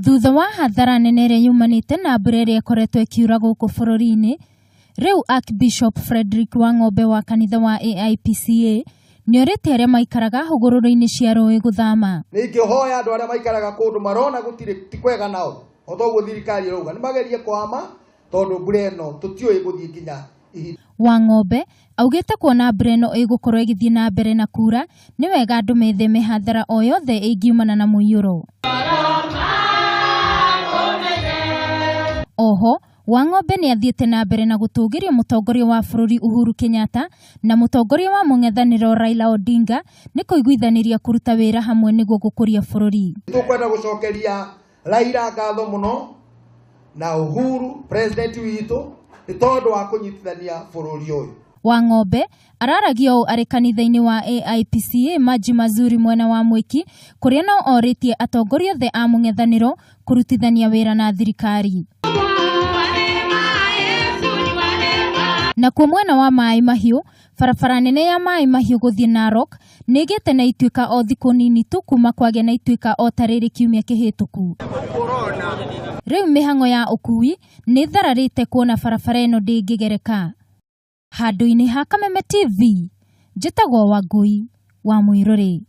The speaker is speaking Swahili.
Thutha wa hathara nene ĩrĩa yumanĩte na mbura ĩrĩa ĩkoretwo ĩkiura gũkũ bũrũri-inĩ, rĩu Archbishop Frederick Wang'ombe wa kanitha wa AIPCA nĩorĩte arĩa maikaraga hũgũrũrũ-inĩ cia rũĩ gũthama. Nĩingĩhoya andũ arĩa maikaraga kũndũ marona gũtirĩ ti kwega nao, o thoguo thirikari ĩrauga nĩmagerie kwama tondũ mbura ĩno tũtiũĩ gũthiĩ nginya ihinda. Wang'ombe augĩte kuona mbura ĩno ĩgũkorwo ĩgĩthiĩ na mbere na kura nĩ wega andũ metheme hathara o yothe ĩngiumana na mũiyũro. Oho Wang'ombe nĩ athiĩte na mbere na gũtũũgĩria mũtongoria wa bũrũri Uhuru Kenyatta na mũtongoria wa mũng'ethanĩro Raila Odinga nĩ kũiguithanĩria kũruta wĩra hamwe nĩguo gũkũria bũrũri. Tũkwenda gũcokeria Raila ngatho mũno na Uhuru president witũ nĩ tondũ wa kũnyitithania bũrũri ũyũ. Wang'ombe araragia ũũ arĩ kanitha-inĩ wa AIPCA Maji Mazuri mwena wa Mwiki, kũrĩa no orĩtie atongoria othe a mũng'ethanĩro kũrutithania wĩra na thirikari. Na kwa mwena wa Mai Mahiũ, barabara nene ya Mai Mahiũ gũthiĩ Narok nĩĩgĩte na ituĩka o thikũ nini tu kuma kwagĩa na ituĩka o ta rĩrĩ kiumia kĩhĩtũku. Rĩu mĩhang'o ya ũkui nĩ thararĩte kuona barabara ĩno ndĩngĩgereka. Handũ-inĩ ha Kameme TV, njĩtagwo Wangui wa Mũirũrĩ.